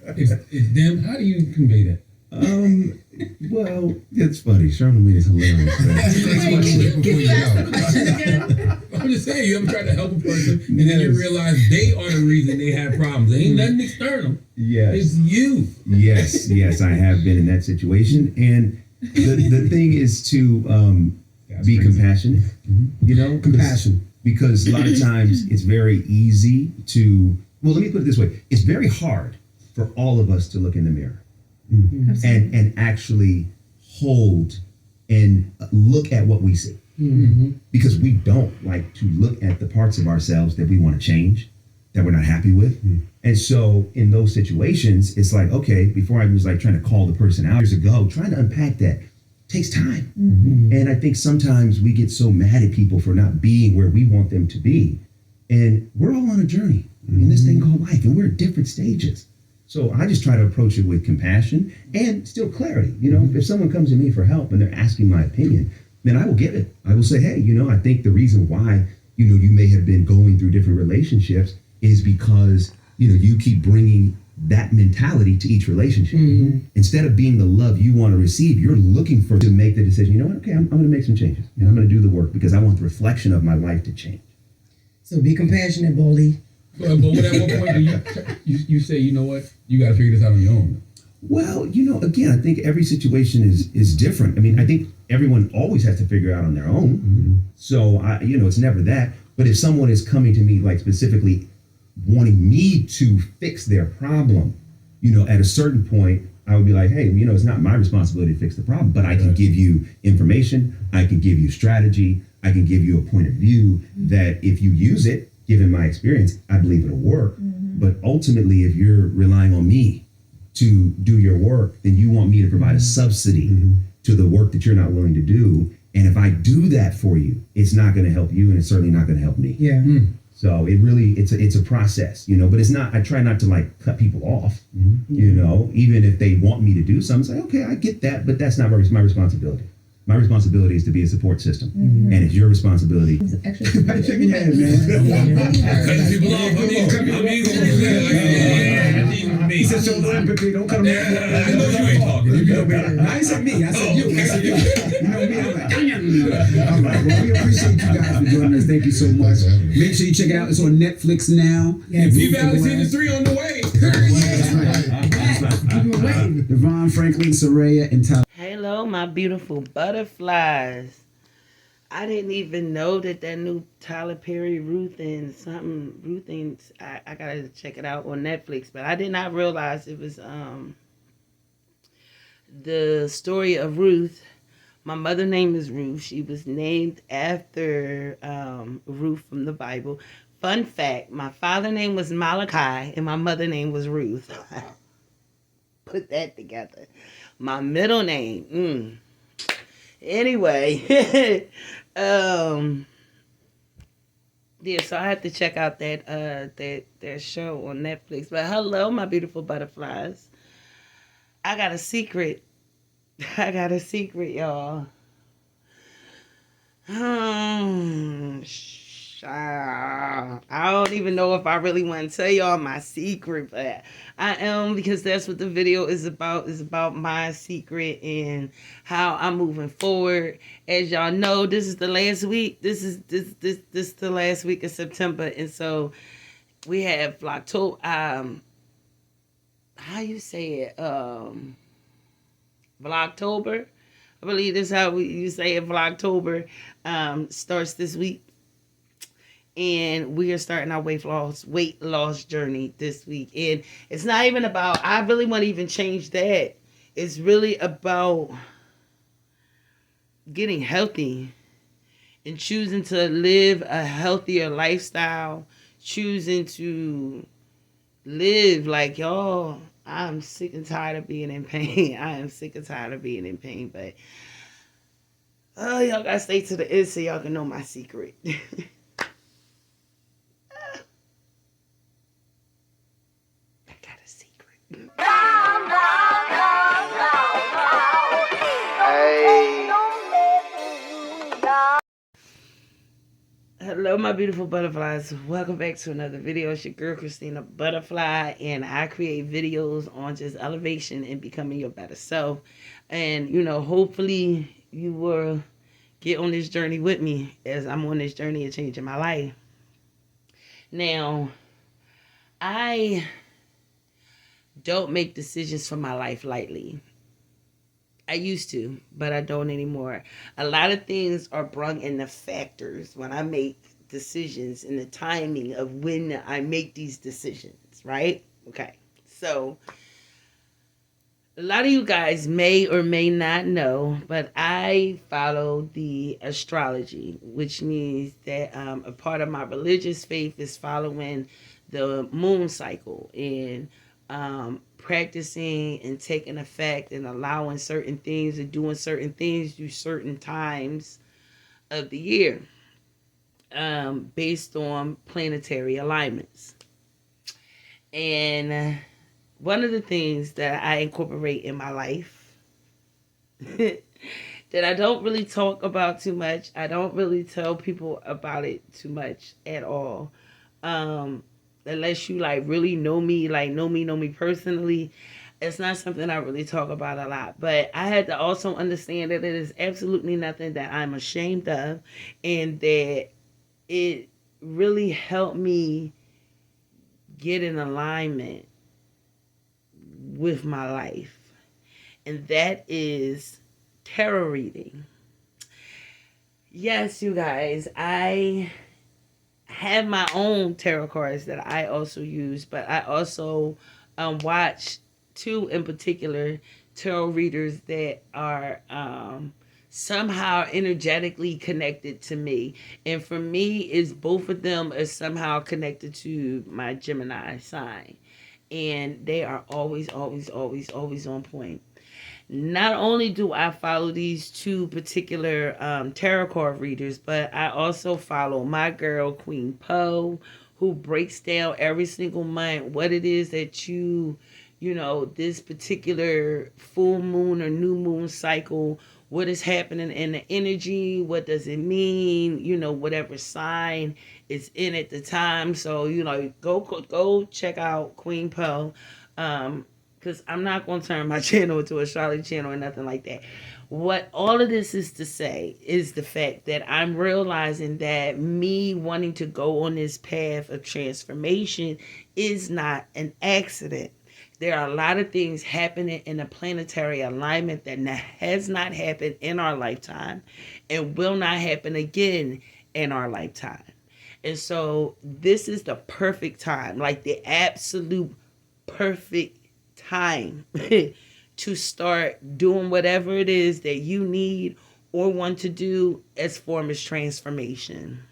It's them. How do you convey that? Well, it's funny. Charlamagne is hilarious. Can you ask the question again? I'm just saying, you ever tried to help a person and then you realize they are the reason they have problems. It ain't nothing external. Yes. It's you. Yes, I have been in that situation. And the thing is to be compassionate, you know? Compassion. Because a lot of times it's very easy to, well, let me put it this way. It's very hard for all of us to look in the mirror and actually hold and look at what we see. Because we don't like to look at the parts of ourselves that we want to change, that we're not happy with. And so in those situations, it's like, okay, before I was like trying to call the person out years ago, trying to unpack that takes time. And I think sometimes we get so mad at people for not being where we want them to be. And we're all on a journey in this thing called life, and we're at different stages. So I just try to approach it with compassion and still clarity. You know, if someone comes to me for help and they're asking my opinion, then I will give it. I will say, hey, you know, I think the reason why, you know, you may have been going through different relationships is because, you know, you keep bringing that mentality to each relationship. Instead of being the love you want to receive, you're looking for to make the decision, you know what, okay, I'm going to make some changes and I'm going to do the work because I want the reflection of my life to change. So be compassionate, Boldy. But at what point do you say, you know what, you got to figure this out on your own? Well, you know, again, I think every situation is different. I mean, I think everyone always has to figure out on their own. So, you know, it's never that. But if someone is coming to me, like specifically wanting me to fix their problem, you know, at a certain point, I would be like, hey, you know, it's not my responsibility to fix the problem, but I can give you information. I can give you strategy. I can give you a point of view that if you use it, given my experience, I believe it'll work. But ultimately, if you're relying on me to do your work, then you want me to provide a subsidy to the work that you're not willing to do. And if I do that for you, it's not going to help you, and it's certainly not going to help me. Yeah. So it really, it's a process, you know, but it's not, I try not to like cut people off, you know, even if they want me to do something, say, okay, I get that, but that's not my responsibility. My responsibility is to be a support system, and it's your responsibility. Actually, Shaking your head, man. Cutting people off. He said, show no empathy. Don't cut him off. I know you ain't talking. You know, man. I ain't said me. I said you. I said you. You know me. I'm like, all right. Well, we appreciate you guys for joining us. Thank you so much. Make sure you check it out. It's on Netflix now. P-Valley Season 3 on the way. Devon, Franklin, Soraya, and Tyler. Hello, my beautiful butterflies. I didn't even know that new Tyler Perry Ruth and I gotta check it out on Netflix, but I did not realize it was the story of Ruth. My mother's name is Ruth. She was named after Ruth from the Bible. Fun fact, my father's name was Malachi and my mother's name was Ruth. Put that together. My middle name. Anyway, yeah, so I have to check out that show on Netflix. But hello, my beautiful butterflies. I got a secret. Y'all. I don't even know if I really want to tell y'all my secret, but I am, because that's what the video is about. It's about my secret and how I'm moving forward. As y'all know, this is the last week. This is the last week of September, and so we have October. How you say it? Vlogtober. I believe this is how you say it. Vlogtober starts this week. And we are starting our weight loss journey this week. And it's not even about, I really want to even change that. It's really about getting healthy and choosing to live a healthier lifestyle, choosing to live like, y'all, I'm sick and tired of being in pain. I am sick and tired of being in pain, but y'all gotta stay to the end so y'all can know my secret. Hello, my beautiful butterflies? Welcome back to another video. It's your girl Christina Butterfly, and I create videos on just elevation and becoming your better self. And hopefully you will get on this journey with me as I'm on this journey of changing my life. Now, I don't make decisions for my life lightly. I used to, but I don't anymore. A lot of things are brung in the factors when I make decisions and the timing of when I make these decisions, right? Okay. So, a lot of you guys may or may not know, but I follow the astrology, which means that a part of my religious faith is following the moon cycle and practicing and taking effect and allowing certain things and doing certain things through certain times of the year based on planetary alignments. And one of the things that I incorporate in my life that I don't really talk about too much, I don't really tell people about it too much at all. Unless you really know me personally, it's not something I really talk about a lot. But I had to also understand that it is absolutely nothing that I'm ashamed of, and that it really helped me get in alignment with my life. And that is tarot reading. Yes, you guys, I have my own tarot cards that I also use, but I also watch two in particular tarot readers that are somehow energetically connected to me. And for me, is both of them are somehow connected to my Gemini sign. And they are always on point. Not only do I follow these two particular tarot card readers, but I also follow my girl, Queen Poe, who breaks down every single month what it is that this particular full moon or new moon cycle, what is happening in the energy, what does it mean, whatever sign is in at the time. So, go check out Queen Poe. Because I'm not going to turn my channel into a astrology channel or nothing like that. What all of this is to say is the fact that I'm realizing that me wanting to go on this path of transformation is not an accident. There are a lot of things happening in a planetary alignment that has not happened in our lifetime and will not happen again in our lifetime. And so this is the perfect time, the absolute perfect time to start doing whatever it is that you need or want to do as form as transformation.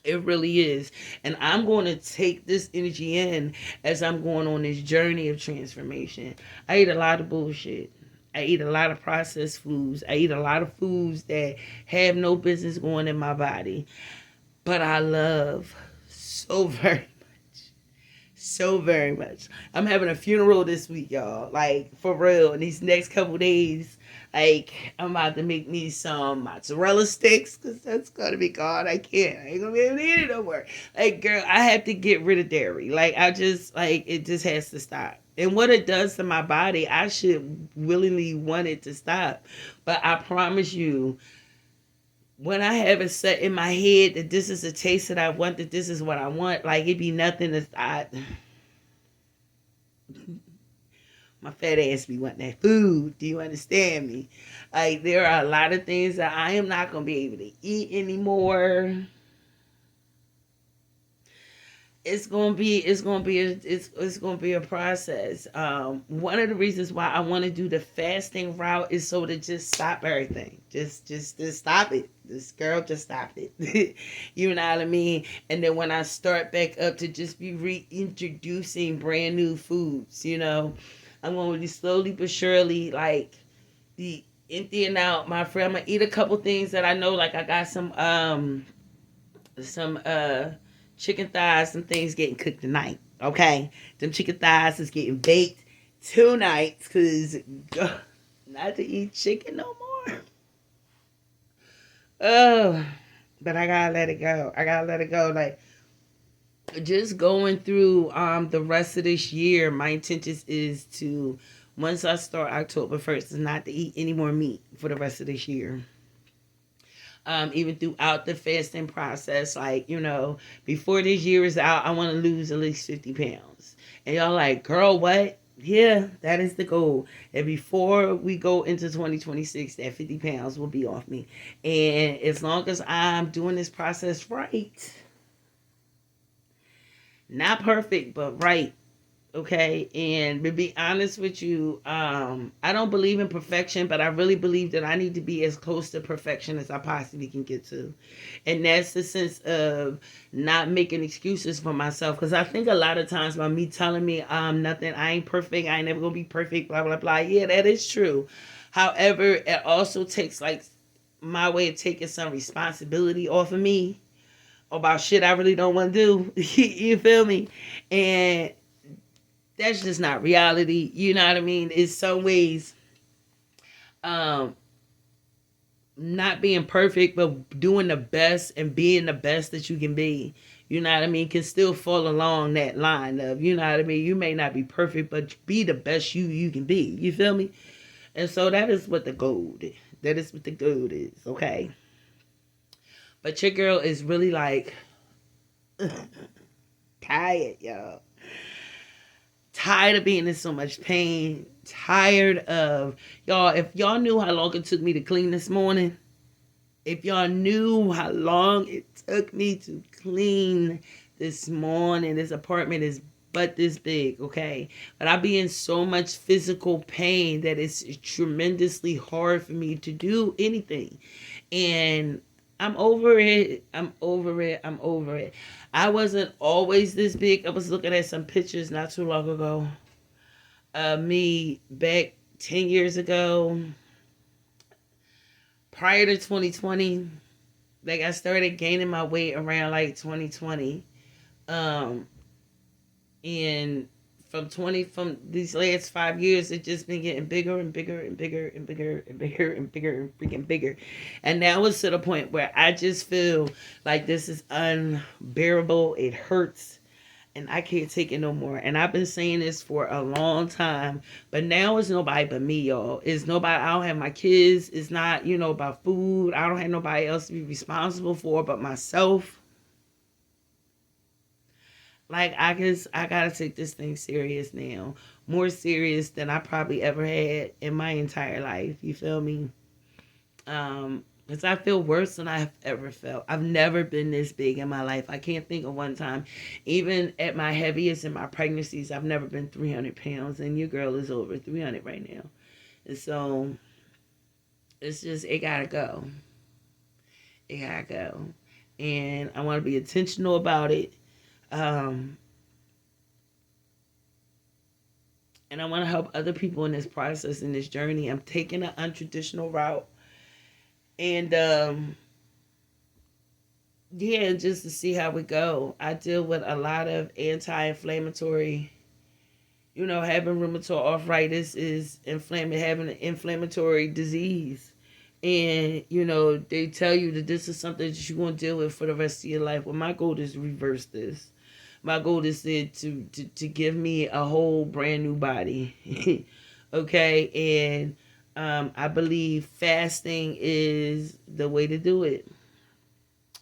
It really is. And I'm going to take this energy in as I'm going on this journey of transformation. I eat a lot of bullshit. I eat a lot of processed foods. I eat a lot of foods that have no business going in my body. But I love so very much. I'm having a funeral this week, y'all. For real. In these next couple days, I'm about to make me some mozzarella sticks, because that's gonna be gone. I ain't gonna be able to eat it no more. Girl, I have to get rid of dairy. It just has to stop. And what it does to my body, I should willingly want it to stop. But I promise you, when I have it set in my head that this is a taste that I want, that this is what I want, it be nothing that my fat ass be wanting that food. Do you understand me? There are a lot of things that I am not going to be able to eat anymore. It's gonna be a process. One of the reasons why I want to do the fasting route is so to just stop everything. Just stop it. This girl just stopped it. You know what I mean? And then when I start back up, to just be reintroducing brand new foods. I'm going to be slowly but surely the emptying out my friend. I'm gonna eat a couple things that I know. I got some chicken thighs, some things getting cooked tonight. Okay, them chicken thighs is getting baked tonight, because not to eat chicken no more. Oh, but I gotta let it go. I gotta let it go. Like, just going through the rest of this year, my intention is to, once I start October 1st, is not to eat any more meat for the rest of this year. Even throughout the fasting process, like, before this year is out, I want to lose at least 50 pounds. And y'all like, girl, what? Yeah, that is the goal. And before we go into 2026, that 50 pounds will be off me. And as long as I'm doing this process right, not perfect, but right. Okay. And to be honest with you, I don't believe in perfection, but I really believe that I need to be as close to perfection as I possibly can get to. And that's the sense of not making excuses for myself. Because I think a lot of times by me telling me I'm nothing, I ain't perfect, I ain't never gonna be perfect, blah, blah, blah. Yeah, that is true. However, it also takes like my way of taking some responsibility off of me about shit I really don't want to do. You feel me? And that's just not reality. You know what I mean? In some ways, um, not being perfect, but doing the best and being the best that you can be. You know what I mean? Can still fall along that line of, you know what I mean? You may not be perfect, but be the best you can be. You feel me? And so that is what the goal is. That is what the goal is, okay? But your girl is really like tired, y'all. Tired of being in so much pain. Tired of, y'all, if y'all knew how long it took me to clean this morning, if y'all knew how long it took me to clean this morning, this apartment is but this big, okay? But I be in so much physical pain that it's tremendously hard for me to do anything. And I'm over it. I'm over it. I'm over it. I wasn't always this big. I was looking at some pictures not too long ago. Me back 10 years ago, prior to 2020. Like, I started gaining my weight around like 2020. And from these last 5 years, it's just been getting bigger and bigger and bigger and bigger and bigger and bigger and freaking bigger. And now it's to the point where I just feel like this is unbearable. It hurts. And I can't take it no more. And I've been saying this for a long time. But now it's nobody but me, y'all. It's nobody. I don't have my kids. It's not, about food. I don't have nobody else to be responsible for but myself. Like, I gotta take this thing serious now. More serious than I probably ever had in my entire life. You feel me? Because I feel worse than I've ever felt. I've never been this big in my life. I can't think of one time. Even at my heaviest in my pregnancies, I've never been 300 pounds. And your girl is over 300 right now. And so, it's just, it gotta go. It gotta go. And I want to be intentional about it. And I want to help other people in this process, in this journey. I'm taking an untraditional route. And, yeah, just to see how we go. I deal with a lot of anti-inflammatory, having rheumatoid arthritis is having an inflammatory disease. And, they tell you that this is something that you're going to deal with for the rest of your life. Well, my goal is to reverse this. My goal is to give me a whole brand new body. Okay? And I believe fasting is the way to do it.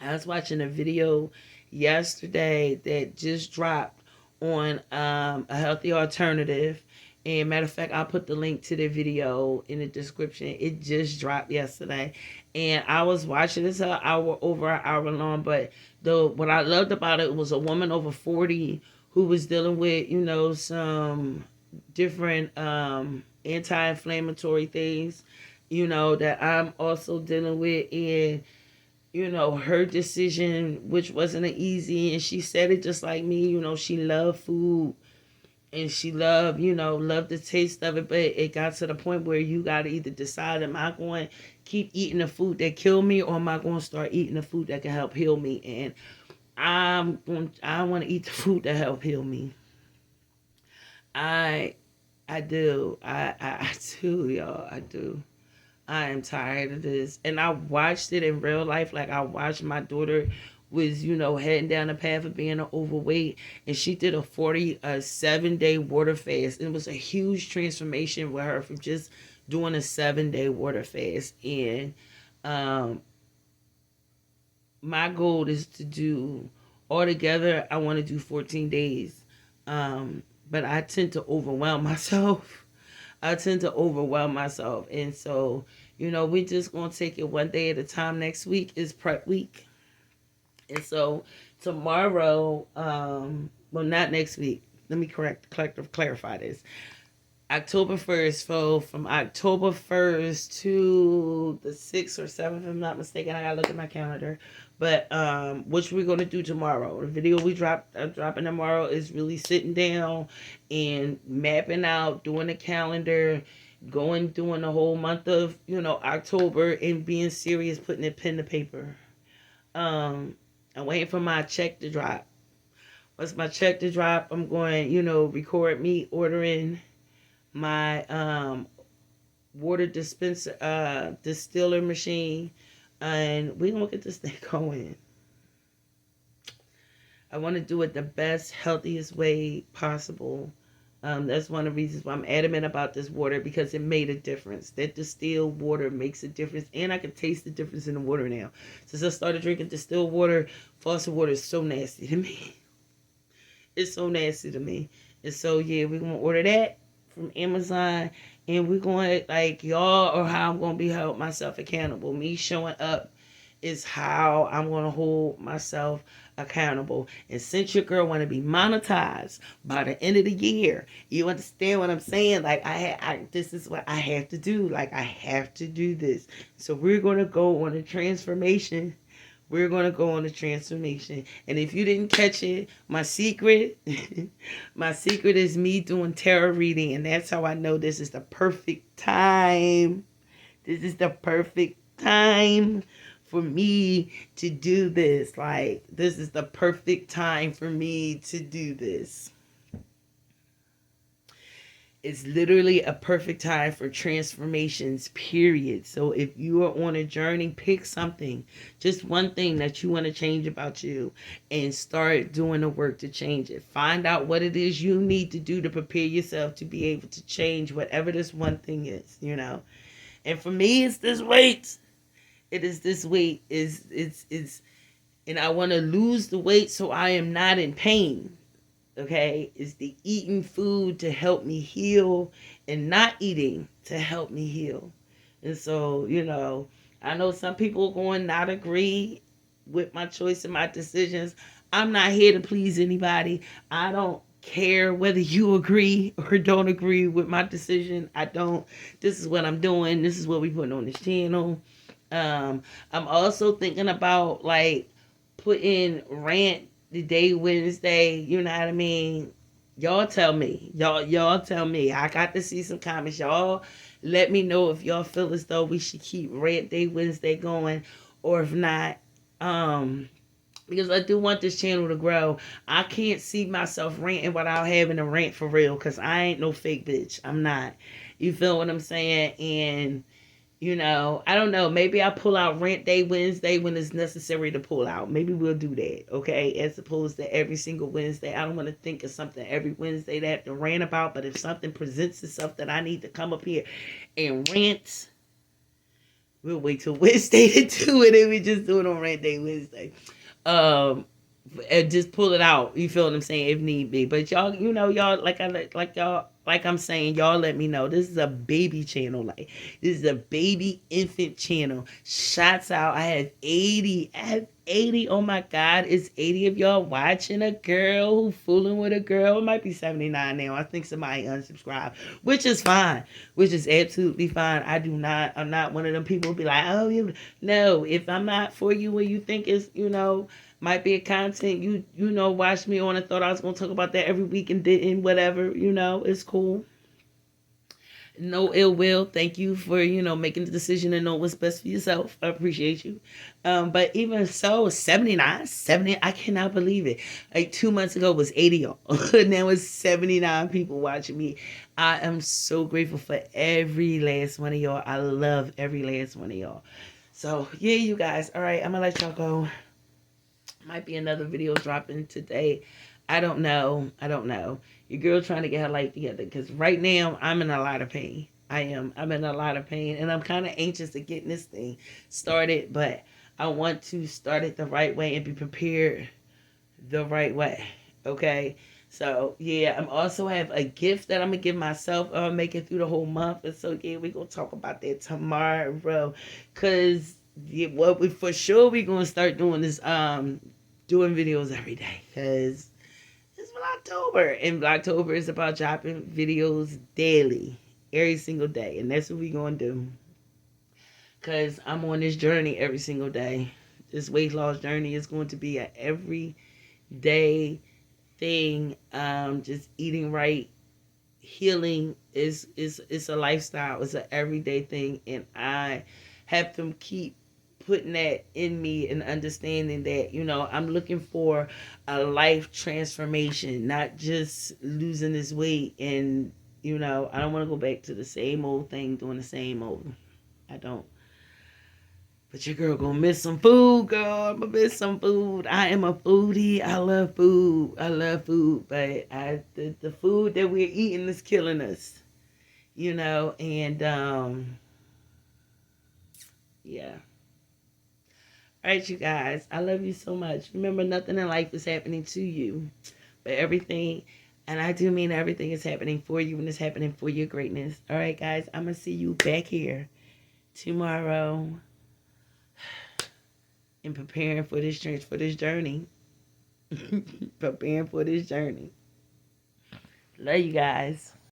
I was watching a video yesterday that just dropped on a healthy alternative. And matter of fact, I'll put the link to the video in the description. It just dropped yesterday. And I was watching this over an hour long. But what I loved about it was a woman over 40 who was dealing with, some different anti-inflammatory things, that I'm also dealing with. And her decision, which wasn't an easy, and she said it just like me, she loved food and she loved the taste of it, but it got to the point where you got to either decide, am I going to keep eating the food that kill me, or am I going to start eating the food that can help heal me? And I want to eat the food that help heal me. I do. I do, y'all. I do. I am tired of this. And I watched it in real life. Like I watched my daughter was, heading down the path of being overweight, and she did a 7-day water fast. It was a huge transformation with her from just doing a 7-day water fast. And my goal is to do altogether, I want to do 14 days. But I tend to overwhelm myself. And so, we're just going to take it one day at a time. Next week is prep week. And so tomorrow, well, not next week. Let me clarify this. October 1st, so from October 1st to the 6th or 7th, if I'm not mistaken, I gotta look at my calendar. But what we're gonna do tomorrow, the video dropping tomorrow is really sitting down and mapping out, doing a calendar, doing the whole month of October, and being serious, putting it pen to paper. I'm waiting for my check to drop. Once my check to drop, I'm going, record me ordering my water distiller machine, and we're gonna get this thing going. I want to do it the best, healthiest way possible. That's one of the reasons why I'm adamant about this water, because it made a difference. That distilled water makes a difference, and I can taste the difference in the water now. Since I started drinking distilled water, faucet water is so nasty to me. It's so nasty to me. And so, yeah, we're going to order that from Amazon, and we're going to, like, y'all, or how I'm going to be held myself accountable. Me showing up is how I'm going to hold myself accountable. And since your girl want to be monetized by the end of the year, you understand what I'm saying? Like, this is what I have to do. Like, I have to do this. So we're going to go on a transformation. And if you didn't catch it, my secret is me doing tarot reading. And that's how I know this is the perfect time. This is the perfect time for me to do this. Like, this is the perfect time for me to do this. It's literally a perfect time for transformations, period. So if you are on a journey, pick something, just one thing that you want to change about you, and start doing the work to change it. Find out what it is you need to do to prepare yourself to be able to change whatever this one thing is, And for me, it's this weight. It is this weight. And I want to lose the weight so I am not in pain. Okay, is the eating food to help me heal, and not eating to help me heal. And so, I know some people are going to not agree with my choice and my decisions. I'm not here to please anybody. I don't care whether you agree or don't agree with my decision. I don't. This is what I'm doing. This is what we put on this channel. I'm also thinking about, like, putting rant the day Wednesday, you know what I mean? Y'all tell me. Y'all tell me. I got to see some comments. Y'all let me know if y'all feel as though we should keep Rant Day Wednesday going, or if not. Because I do want this channel to grow. I can't see myself ranting without having a rant for real, because I ain't no fake bitch. I'm not. You feel what I'm saying? And I don't know. Maybe I'll pull out Rant Day Wednesday when it's necessary to pull out. Maybe we'll do that, okay? As opposed to every single Wednesday. I don't want to think of something every Wednesday to have to rant about. But if something presents itself that I need to come up here and rant, we'll wait till Wednesday to do it, and we just do it on Rant Day Wednesday. And just pull it out. You feel what I'm saying? If need be. But y'all, y'all, like I'm saying, y'all let me know. This is a baby channel. Like, this is a baby infant channel. Shots out. I have 80. Oh my God. It's 80 of y'all watching a girl who fooling with a girl. It might be 79 now. I think somebody unsubscribed, which is fine. Which is absolutely fine. I'm not one of them people who be like, oh, no, if I'm not for you when you think it's, might be a content you watched me on and thought I was going to talk about that every week and didn't, whatever, it's cool. No ill will. Thank you for, making the decision and know what's best for yourself. I appreciate you. But even so, 79, 70, I cannot believe it. Like 2 months ago was 80 y'all. Now it's 79 people watching me. I am so grateful for every last one of y'all. I love every last one of y'all. So yeah, you guys. All right, I'm gonna let y'all go. Might be another video dropping today. I don't know. Your girl trying to get her life together because right now I'm in a lot of pain. I'm in a lot of pain, and I'm kind of anxious to get this thing started, but I want to start it the right way and be prepared the right way. Okay. So yeah, I'm also have a gift that I'm gonna give myself. I'm making through the whole month, and so yeah, we're gonna talk about that tomorrow. Cause what we for sure we gonna start doing is doing videos every day. Cause it's October, and October is about dropping videos daily, every single day, and that's what we gonna do. Cause I'm on this journey every single day. This weight loss journey is going to be a everyday thing. Just eating right, healing is a lifestyle. It's an everyday thing, and I have to keep putting that in me and understanding that I'm looking for a life transformation, not just losing this weight. And I don't want to go back to the same old thing, doing the same old. I don't. But your girl gonna miss some food, girl. I'm gonna miss some food. I am a foodie. I love food. But the food that we're eating is killing us. And yeah. All right, you guys. I love you so much. Remember, nothing in life is happening to you, but everything, and I do mean everything, is happening for you, and it's happening for your greatness. All right, guys. I'm gonna see you back here tomorrow. And preparing for this journey. Preparing for this journey. Love you guys.